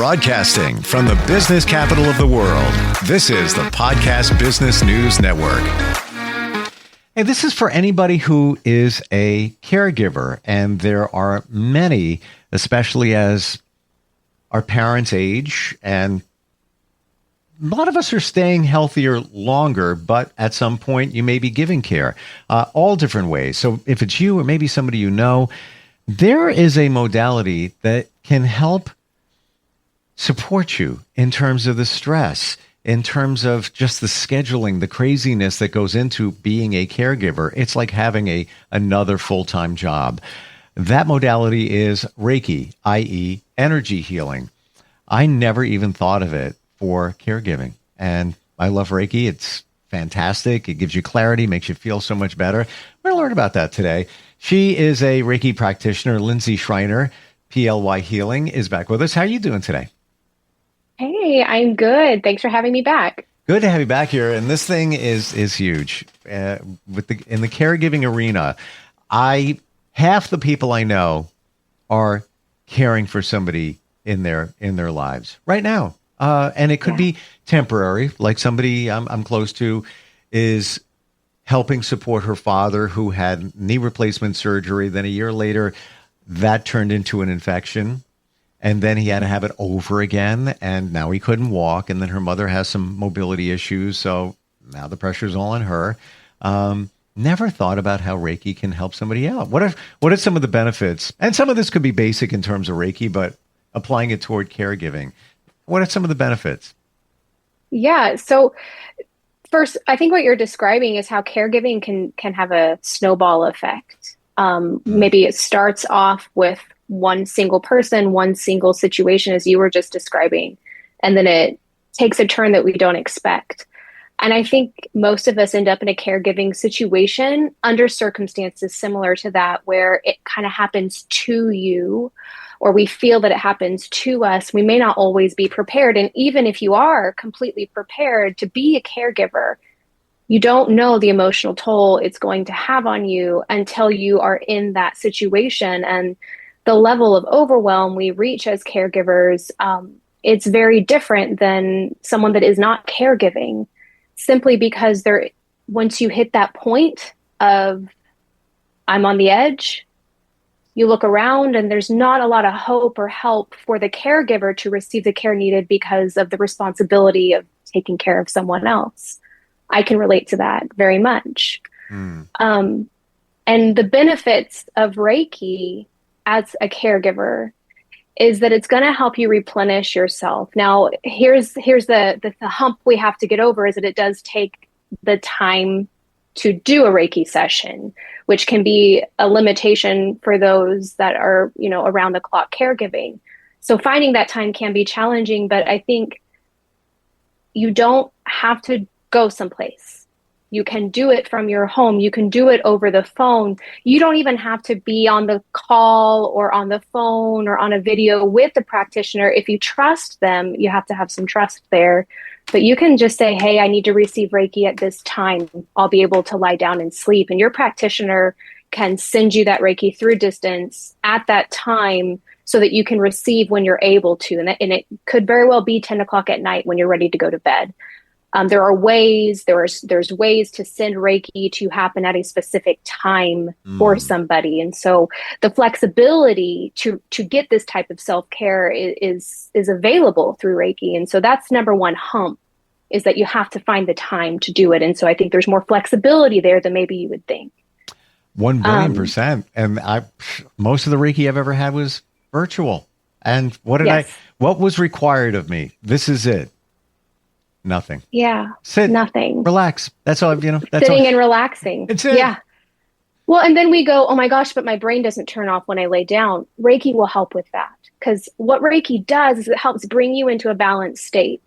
Broadcasting from the business capital of the world, this is the Podcast Business News Network. Hey, this is for anybody who is a caregiver, and there are many, especially as our parents age, and a lot of us are staying healthier longer, but at some point you may be giving care, all different ways. So if it's you or maybe somebody you know, there is a modality that can help support you in terms of the stress, in terms of just the scheduling, the craziness that goes into being a caregiver. It's like having another full-time job. That modality is Reiki, i.e. energy healing. I never even thought of it for caregiving. And I love Reiki. It's fantastic. It gives you clarity, makes you feel so much better. We're going to learn about that today. She is a Reiki practitioner. Linzi Schreiner, P.L.Y. Healing, is back with us. How are you doing today? Hey, I'm good. Thanks for having me back. Good to have you back here. And this thing is huge. In the caregiving arena, half the people I know are caring for somebody in their lives right now. And it could be temporary, like somebody I'm close to is helping support her father who had knee replacement surgery. Then a year later, that turned into an infection. And then he had to have it over again, and now he couldn't walk. And then her mother has some mobility issues, so now the pressure's all on her. Never thought about how Reiki can help somebody out. What are some of the benefits? And some of this could be basic in terms of Reiki, but applying it toward caregiving. What are some of the benefits? Yeah. So first, I think what you're describing is how caregiving can have a snowball effect. Maybe it starts off with one single person, one single situation, as you were just describing, and then it takes a turn that we don't expect. And I think most of us end up in a caregiving situation under circumstances similar to that, where it kind of happens to you, or we feel that it happens to us. We may not always be prepared. And even if you are completely prepared to be a caregiver, you don't know the emotional toll it's going to have on you until you are in that situation. And the level of overwhelm we reach as caregivers, it's very different than someone that is not caregiving, simply because once you hit that point of, I'm on the edge, you look around and there's not a lot of hope or help for the caregiver to receive the care needed because of the responsibility of taking care of someone else. I can relate to that very much. And the benefits of Reiki as a caregiver is that it's going to help you replenish yourself. Now, here's the hump we have to get over, is that it does take the time to do a Reiki session, which can be a limitation for those that are, around the clock caregiving. So finding that time can be challenging, but I think you don't have to go someplace. You can do it from your home. You can do it over the phone. You don't even have to be on the call or on the phone or on a video with the practitioner. If you trust them, you have to have some trust there. But you can just say, hey, I need to receive Reiki at this time. I'll be able to lie down and sleep. And your practitioner can send you that Reiki through distance at that time so that you can receive when you're able to. And it could very well be 10 o'clock at night when you're ready to go to bed. There's ways to send Reiki to happen at a specific time for somebody. And so the flexibility to get this type of self-care is available through Reiki. And so that's number one hump, is that you have to find the time to do it. And so I think there's more flexibility there than maybe you would think. 1,000,000,000%. And most of the Reiki I've ever had was virtual. And what was required of me? This is it. Nothing. Yeah. Sit. Nothing. Relax. That's all, that's sitting all. and relaxing. It's it. Yeah. Well, and then we go, oh my gosh, but my brain doesn't turn off when I lay down. Reiki will help with that, because what Reiki does is it helps bring you into a balanced state.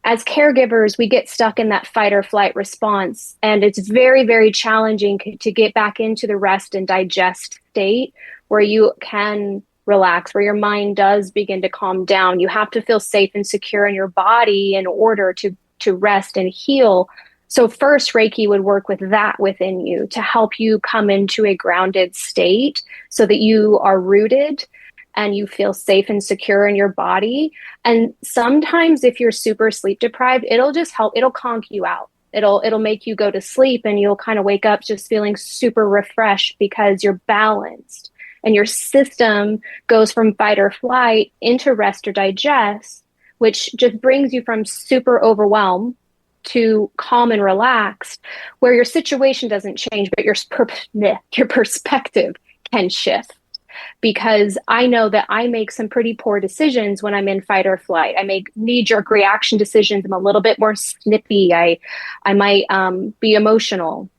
As caregivers, we get stuck in that fight or flight response, and it's very, very challenging to get back into the rest and digest state where you can relax, where your mind does begin to calm down. You have to feel safe and secure in your body in order to rest and heal. So first, Reiki would work with that within you to help you come into a grounded state so that you are rooted, and you feel safe and secure in your body. And sometimes if you're super sleep deprived, it'll just help. It'll conk you out. It'll make you go to sleep, and you'll kind of wake up just feeling super refreshed because you're balanced and your system goes from fight or flight into rest or digest, which just brings you from super overwhelmed to calm and relaxed, where your situation doesn't change, but your perspective can shift. Because I know that I make some pretty poor decisions when I'm in fight or flight. I make knee-jerk reaction decisions. I'm a little bit more snippy. I might be emotional.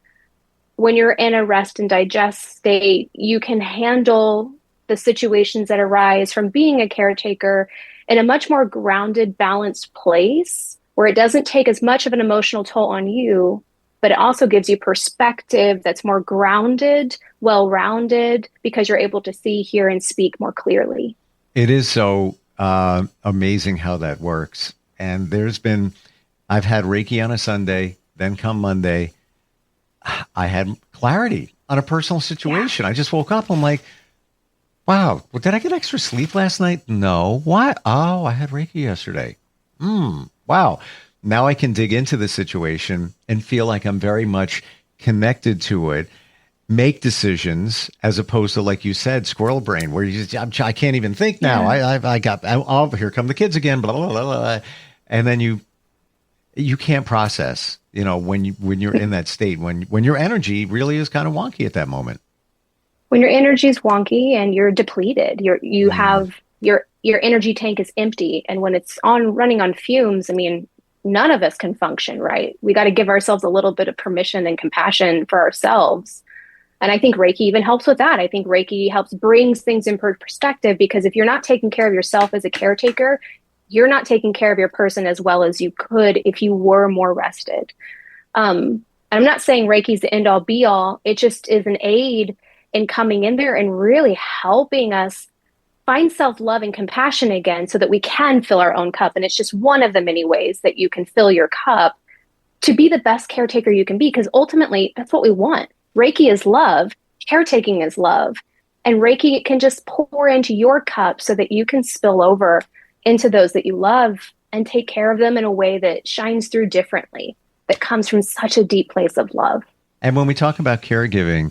When you're in a rest and digest state, you can handle the situations that arise from being a caretaker in a much more grounded, balanced place, where it doesn't take as much of an emotional toll on you, but it also gives you perspective that's more grounded, well-rounded, because you're able to see, hear, and speak more clearly. It is so amazing how that works. And I've had Reiki on a Sunday, then come Monday, I had clarity on a personal situation. I just woke up. I'm like, wow, did I get extra sleep last night? No. What? Oh, I had Reiki yesterday. Wow. Now I can dig into the situation and feel like I'm very much connected to it, make decisions, as opposed to, like you said, squirrel brain, where I can't even think now. Here come the kids again, blah, blah, blah, blah. And then you can't process, when you're in that state, when your energy really is kind of wonky at that moment. When your energy is wonky and you're depleted, you have your energy tank is empty. And when it's running on fumes, I mean, none of us can function, right? We got to give ourselves a little bit of permission and compassion for ourselves. And I think Reiki even helps with that. I think Reiki helps brings things in perspective, because if you're not taking care of yourself as a caretaker, you're not taking care of your person as well as you could if you were more rested. I'm not saying Reiki is the end all be all. It just is an aid in coming in there and really helping us find self-love and compassion again, so that we can fill our own cup. And it's just one of the many ways that you can fill your cup to be the best caretaker you can be, because ultimately that's what we want. Reiki is love, caretaking is love, and Reiki can just pour into your cup so that you can spill over into those that you love and take care of them in a way that shines through differently, that comes from such a deep place of love. And when we talk about caregiving,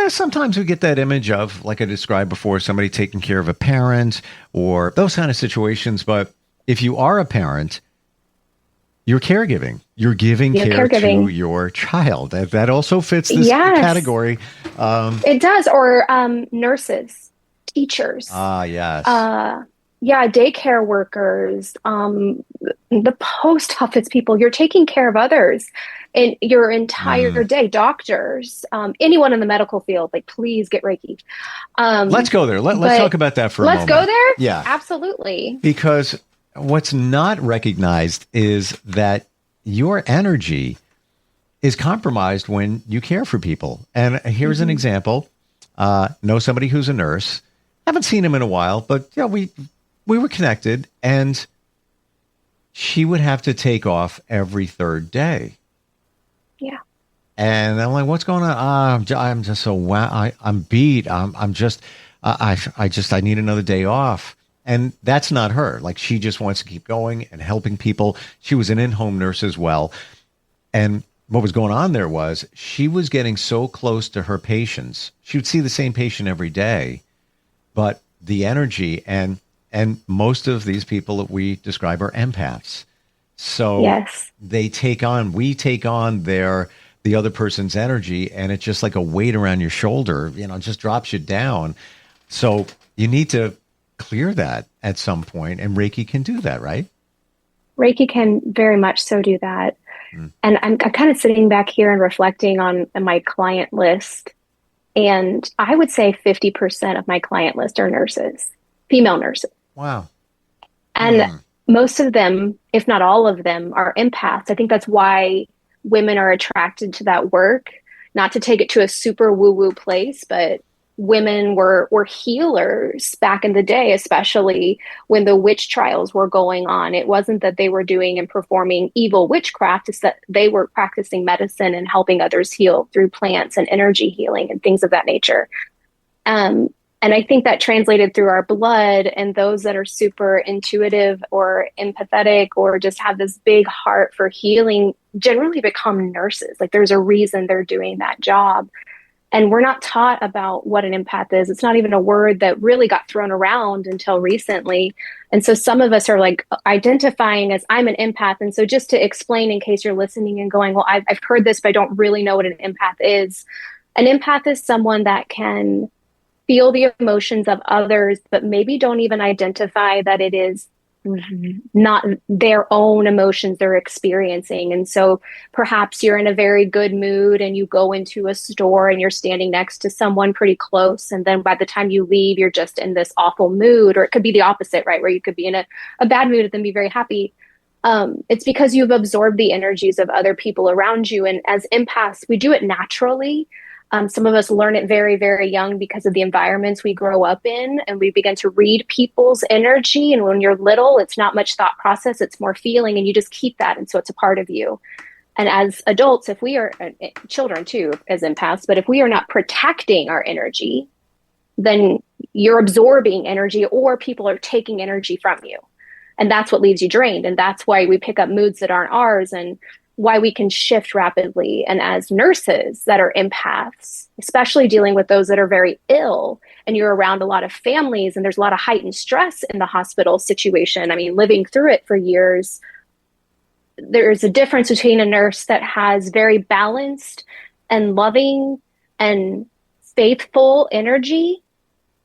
sometimes we get that image of, like I described before, somebody taking care of a parent or those kind of situations. But if you are a parent, you're caregiving. You're giving care to your child. That also fits this category. It does. Or nurses, teachers. Yes. Daycare workers, the post office people. You're taking care of others in your entire day. Doctors, anyone in the medical field, like, please get Reiki. Let's go there. Let's talk about that for a moment. Let's go there? Yeah. Absolutely. Because what's not recognized is that your energy is compromised when you care for people. And here's an example. Know somebody who's a nurse. Haven't seen him in a while, but we were connected, and she would have to take off every third day. Yeah. And I'm like, what's going on? I'm just so I'm beat. I need another day off. And that's not her. Like, she just wants to keep going and helping people. She was an in-home nurse as well. And what was going on there was she was getting so close to her patients. She would see the same patient every day, but the energy and most of these people that we describe are empaths. So we take on the other person's energy, and it's just like a weight around your shoulder, it just drops you down. So you need to clear that at some point, and Reiki can do that, right? Reiki can very much so do that. And I'm kind of sitting back here and reflecting on my client list, and I would say 50% of my client list are nurses, female nurses. Wow. And most of them, if not all of them, are empaths. I think that's why women are attracted to that work, not to take it to a super woo-woo place, but women were healers back in the day, especially when the witch trials were going on. It wasn't that they were doing and performing evil witchcraft, it's that they were practicing medicine and helping others heal through plants and energy healing and things of that nature. And And I think that translated through our blood, and those that are super intuitive or empathetic or just have this big heart for healing generally become nurses. Like there's a reason they're doing that job. And we're not taught about what an empath is. It's not even a word that really got thrown around until recently. And so some of us are like identifying as I'm an empath. And so just to explain in case you're listening and going, well, I've heard this, but I don't really know what an empath is. An empath is someone that can feel the emotions of others, but maybe don't even identify that it is not their own emotions they're experiencing. And so perhaps you're in a very good mood and you go into a store and you're standing next to someone pretty close. And then by the time you leave, you're just in this awful mood, or it could be the opposite, right? Where you could be in a bad mood and then be very happy. It's because you've absorbed the energies of other people around you. And as empaths, we do it naturally. Some of us learn it very, very young because of the environments we grow up in, and we begin to read people's energy. And when you're little, it's not much thought process, it's more feeling, and you just keep that. And so it's a part of you. And as adults, if we are children too, as empaths, but if we are not protecting our energy, then you're absorbing energy or people are taking energy from you. And that's what leaves you drained. And that's why we pick up moods that aren't ours, and why we can shift rapidly. And as nurses that are empaths, especially dealing with those that are very ill, and you're around a lot of families and there's a lot of heightened stress in the hospital situation. I mean, living through it for years, there's a difference between a nurse that has very balanced and loving and faithful energy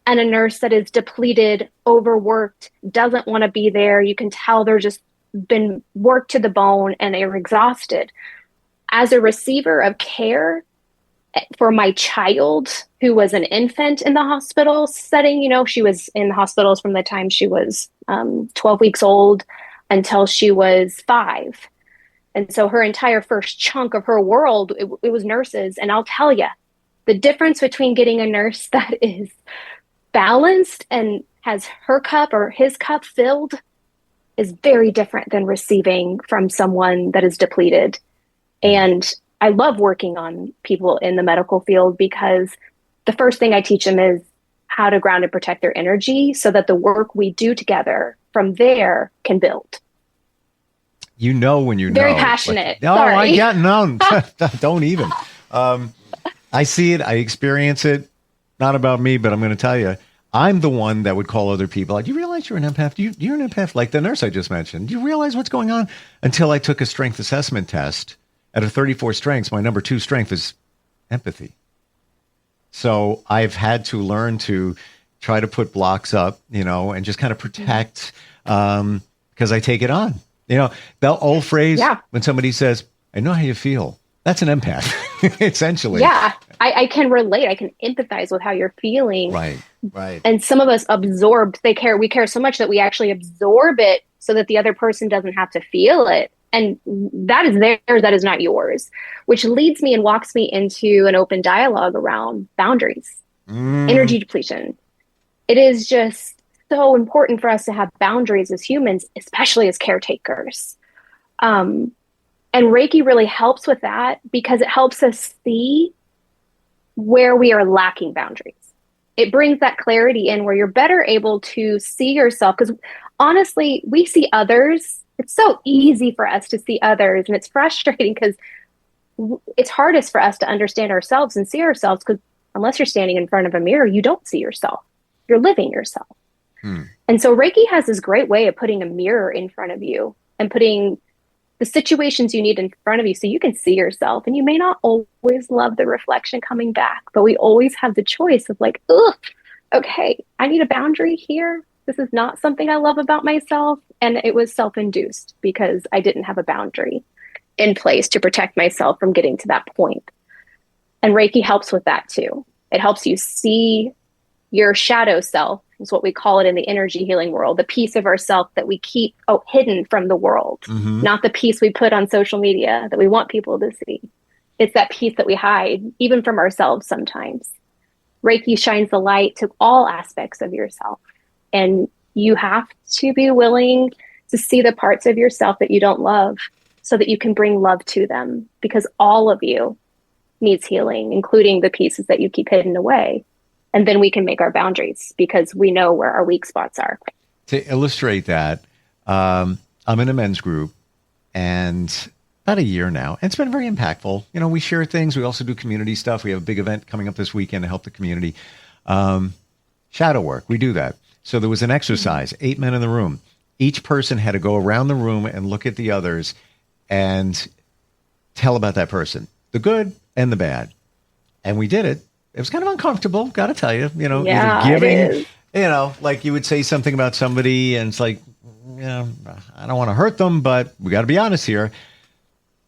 and a nurse that is depleted, overworked, doesn't want to be there. You can tell they're just been worked to the bone and they're exhausted. As a receiver of care for my child, who was an infant in the hospital setting, she was in the hospitals from the time she was 12 weeks old until she was 5. And so her entire first chunk of her world, it was nurses. And I'll tell you, the difference between getting a nurse that is balanced and has her cup or his cup filled is very different than receiving from someone that is depleted. And I love working on people in the medical field because the first thing I teach them is how to ground and protect their energy so that the work we do together from there can build. When you know. Very passionate. No, sorry. I get no. Don't even. I see it. I experience it. Not about me, but I'm going to tell you. I'm the one that would call other people. Like, do you realize you're an empath? You're an empath, like the nurse I just mentioned. Do you realize what's going on? Until I took a strength assessment test at a 34 strengths. My number 2 strength is empathy. So I've had to learn to try to put blocks up, and just kind of protect because I take it on. The old phrase when somebody says, I know how you feel. That's an empath, essentially. Yeah, I can relate. I can empathize with how you're feeling. Right. And some of us we care so much that we actually absorb it so that the other person doesn't have to feel it. And that is theirs, that is not yours, which leads me and walks me into an open dialogue around boundaries, energy depletion. It is just so important for us to have boundaries as humans, especially as caretakers. And Reiki really helps with that because it helps us see where we are lacking boundaries. It brings that clarity in where you're better able to see yourself. Because honestly, we see others. It's so easy for us to see others. And it's frustrating because it's hardest for us to understand ourselves and see ourselves because unless you're standing in front of a mirror, you don't see yourself. You're living yourself. And so Reiki has this great way of putting a mirror in front of you and putting the situations you need in front of you so you can see yourself. And you may not always love the reflection coming back, but we always have the choice of like, okay, I need a boundary here. This is not something I love about myself. And it was self-induced because I didn't have a boundary in place to protect myself from getting to that point. And Reiki helps with that too. It helps you see your shadow self, is what we call it in the energy healing world, the piece of ourself that we keep hidden from the world, not the piece we put on social media that we want people to see. It's that piece that we hide, even from ourselves sometimes. Reiki shines the light to all aspects of yourself. And you have to be willing to see the parts of yourself that you don't love so that you can bring love to them, because all of you needs healing, including the pieces that you keep hidden away. And then we can make our boundaries because we know where our weak spots are. To illustrate that, I'm in a men's group and about a year now. And it's been very impactful. You know, we share things. We also do community stuff. We have a big event coming up this weekend to help the community. Shadow work. We do that. So there was an exercise, 8 men in the room. Each person had to go around the room and look at the others and tell about that person, the good and the bad. And we did it. It was kind of uncomfortable, got to tell you, Yeah, either giving, it is. like you would say something about somebody and it's like, I don't want to hurt them, but we got to be honest here.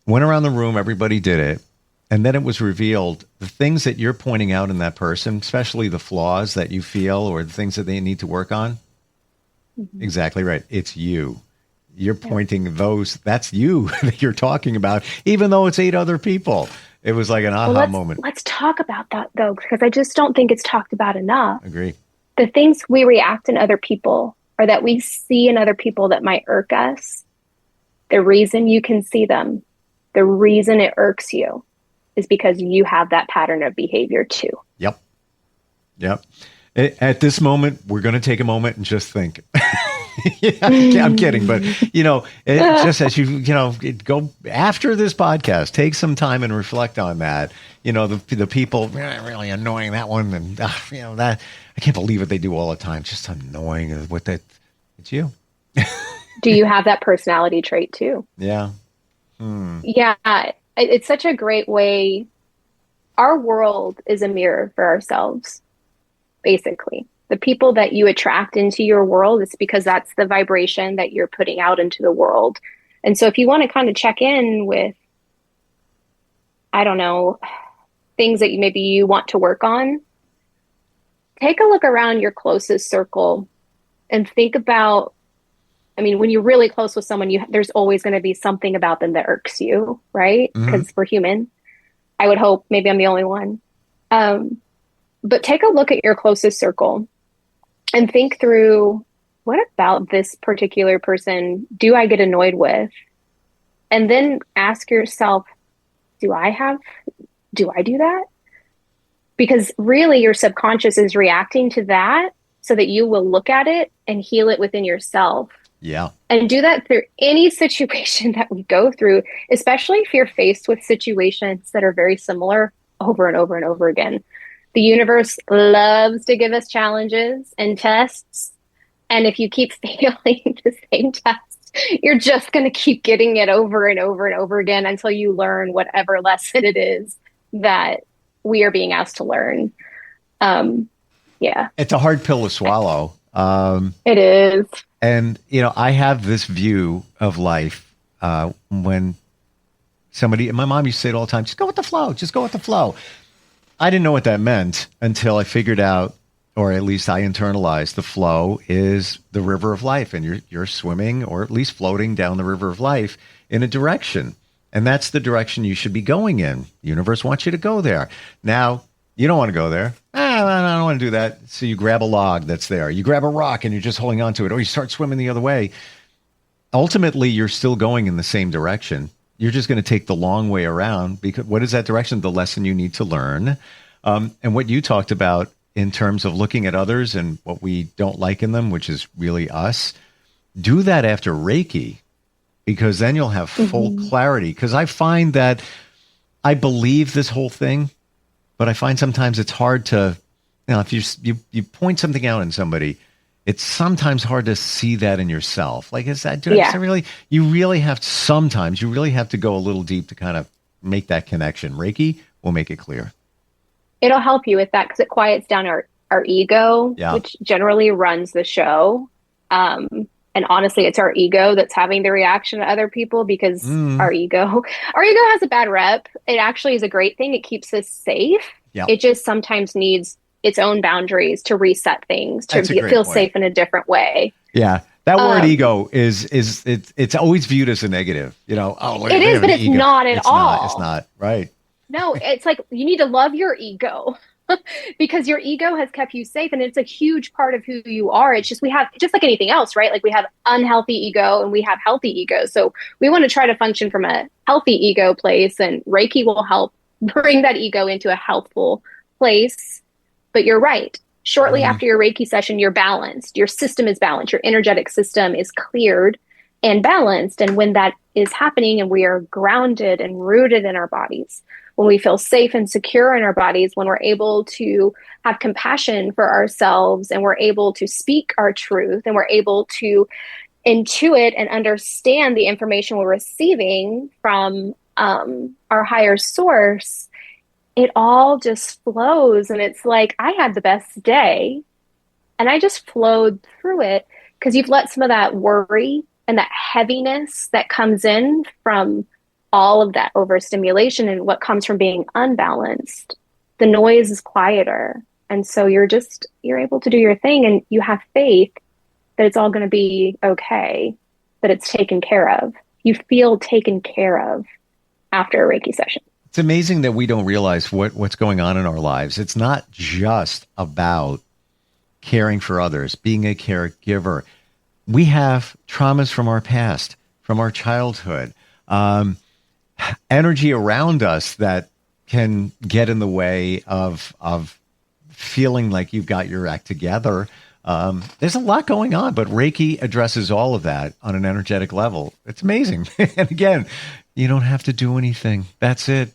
Went around the room, everybody did it. And then it was revealed the things that you're pointing out in that person, especially the flaws that you feel or the things that they need to work on. Mm-hmm. Exactly right. It's you. You're pointing those. That's you that you're talking about, even though it's 8 other people. It was like an aha moment. Let's talk about that, though, because I just don't think it's talked about enough. Agree. The things we react in other people or that we see in other people that might irk us, the reason you can see them, the reason it irks you is because you have that pattern of behavior too. Yep. At this moment, we're going to take a moment and just think. I'm kidding, but just as go after this podcast, take some time and reflect on that. The people really annoying, that one, and that I can't believe what they do all the time. Just annoying. It's you. Do you have that personality trait too? Yeah. Yeah, it's such a great way. Our world is a mirror for ourselves, basically. The people that you attract into your world, it's because that's the vibration that you're putting out into the world. And so if you want to kind of check in with, I don't know, things that maybe you want to work on, take a look around your closest circle and think about, when you're really close with someone, there's always going to be something about them that irks you, right? Because we're human. I would hope, maybe I'm the only one. But take a look at your closest circle and think through, what about this particular person do I get annoyed with? And then ask yourself, do I do that? Because really your subconscious is reacting to that so that you will look at it and heal it within yourself. Yeah. And do that through any situation that we go through, especially if you're faced with situations that are very similar over and over and over again. The universe loves to give us challenges and tests. And if you keep failing the same test, you're just going to keep getting it over and over and over again until you learn whatever lesson it is that we are being asked to learn. Yeah. It's a hard pill to swallow. It is. And, I have this view of life when somebody, and my mom used to say it all the time, just go with the flow, just go with the flow. I didn't know what that meant until I figured out, or at least I internalized, the flow is the river of life, and you're swimming or at least floating down the river of life in a direction. And that's the direction you should be going in. The universe wants you to go there. Now, you don't want to go there. I don't want to do that. So you grab a log that's there. You grab a rock and you're just holding on to it, or you start swimming the other way. Ultimately, you're still going in the same direction. You're just going to take the long way around, because what is that direction? The lesson you need to learn. And what you talked about in terms of looking at others and what we don't like in them, which is really us, do that after Reiki, because then you'll have full clarity. Because I find that I believe this whole thing, but I find sometimes it's hard to, if you point something out in somebody, it's sometimes hard to see that in yourself. Like, is that really, you really have to go a little deep to kind of make that connection. Reiki will make it clear. It'll help you with that because it quiets down our ego, which generally runs the show. And honestly, it's our ego that's having the reaction to other people, because our ego has a bad rep. It actually is a great thing. It keeps us safe. Yeah. It just sometimes needs its own boundaries to reset things, to feel safe in a different way. Yeah. That word ego it's always viewed as a negative, it is, but it's not at all. It's not, right. No, it's like you need to love your ego because your ego has kept you safe, and it's a huge part of who you are. It's just, we have, just like anything else, right? Like we have unhealthy ego and we have healthy ego. So we want to try to function from a healthy ego place, and Reiki will help bring that ego into a healthful place. But you're right. Shortly after your Reiki session, you're balanced. Your system is balanced. Your energetic system is cleared and balanced. And when that is happening and we are grounded and rooted in our bodies, when we feel safe and secure in our bodies, when we're able to have compassion for ourselves and we're able to speak our truth and we're able to intuit and understand the information we're receiving from our higher source, it all just flows. And it's like, I had the best day and I just flowed through it because you've let some of that worry and that heaviness that comes in from all of that overstimulation and what comes from being unbalanced, the noise is quieter. And so you're able to do your thing and you have faith that it's all going to be okay, that it's taken care of. You feel taken care of after a Reiki session. It's amazing that we don't realize what's going on in our lives. It's not just about caring for others, being a caregiver. We have traumas from our past, from our childhood, energy around us that can get in the way of feeling like you've got your act together. There's a lot going on, but Reiki addresses all of that on an energetic level. It's amazing. And again, you don't have to do anything. That's it.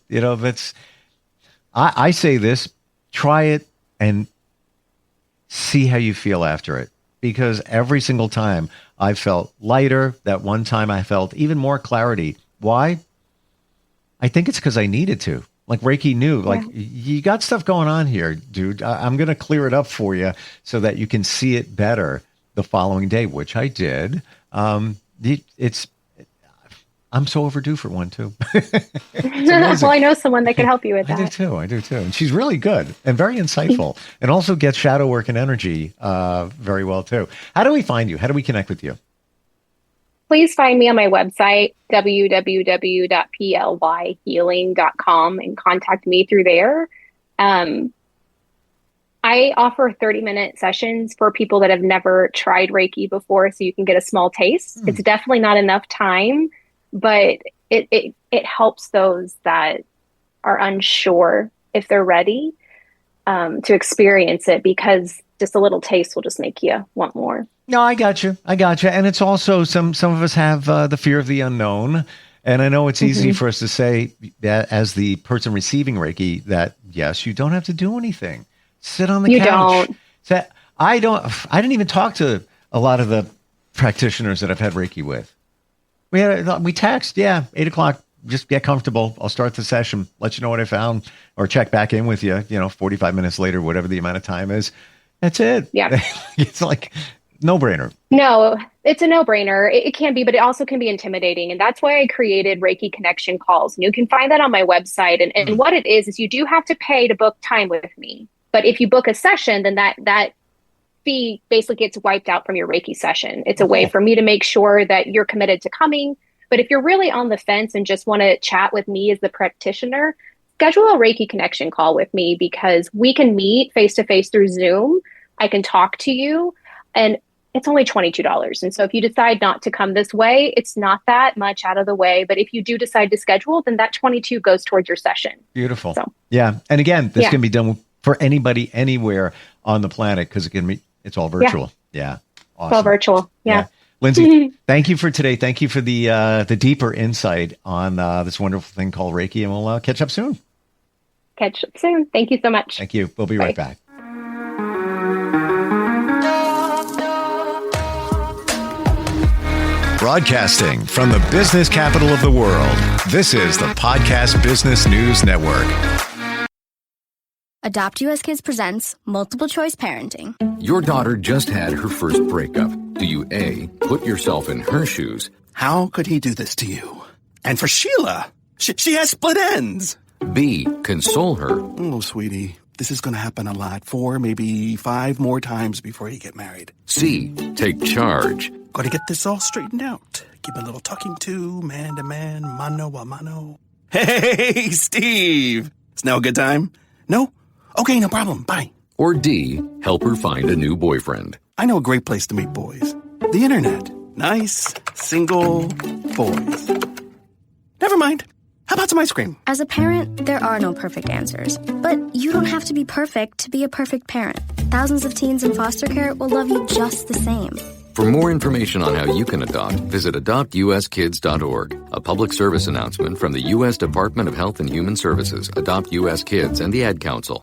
I say this, try it and see how you feel after it. Because every single time I felt lighter, that one time I felt even more clarity. Why? I think it's because I needed to. Like Reiki knew, like, you got stuff going on here, dude. I'm going to clear it up for you so that you can see it better the following day, which I did. I'm so overdue for one too. Well, I know someone that could help you with that. I do too. And she's really good and very insightful and also gets shadow work and energy very well too. How do we find you? How do we connect with you? Please find me on my website, www.plyhealing.com, and contact me through there. I offer 30-minute sessions for people that have never tried Reiki before, so you can get a small taste. It's definitely not enough time, but it helps those that are unsure if they're ready to experience it, because just a little taste will just make you want more. No, I got you. And it's also some of us have the fear of the unknown. And I know it's easy for us to say that as the person receiving Reiki that, yes, you don't have to do anything. Sit on the couch. You don't. I didn't even talk to a lot of the practitioners that I've had Reiki with. We text, 8:00, just get comfortable. I'll start the session, let you know what I found, or check back in with you, 45 minutes later, whatever the amount of time is. That's it. Yeah. It's like no-brainer. No, it's a no-brainer. It can be, but it also can be intimidating. And that's why I created Reiki connection calls. And you can find that on my website. And what it is you do have to pay to book time with me. But if you book a session, then that fee basically gets wiped out from your Reiki session. It's a way for me to make sure that you're committed to coming. But if you're really on the fence and just want to chat with me as the practitioner, schedule a Reiki connection call with me, because we can meet face-to-face through Zoom. I can talk to you, and it's only $22. And so if you decide not to come this way, it's not that much out of the way. But if you do decide to schedule, then that $22 goes towards your session. Beautiful. So, yeah. And again, this can be done for anybody anywhere on the planet, because it's all virtual. Yeah. Awesome. It's all virtual. Yeah. Linzi, thank you for today. Thank you for the deeper insight on this wonderful thing called Reiki, and we'll catch up soon. Catch up soon. Thank you so much. Thank you. We'll be right back. Broadcasting from the business capital of the world, this is the Podcast Business News Network. Adopt US Kids presents Multiple Choice Parenting. Your daughter just had her first breakup. Do you A, put yourself in her shoes? How could he do this to you? And for Sheila, she has split ends. B, console her? Oh, sweetie, this is going to happen a lot. 4, maybe 5 more times before you get married. C, take charge? Got to get this all straightened out. Give a little talking to, man to man, mano a mano. Hey, Steve! It's now a good time? No? Okay, no problem. Bye. Or D, help her find a new boyfriend? I know a great place to meet boys. The internet. Nice, single boys. Never mind. How about some ice cream? As a parent, there are no perfect answers. But you don't have to be perfect to be a perfect parent. Thousands of teens in foster care will love you just the same. For more information on how you can adopt, visit adoptuskids.org. A public service announcement from the U.S. Department of Health and Human Services, Adopt U.S. Kids, and the Ad Council.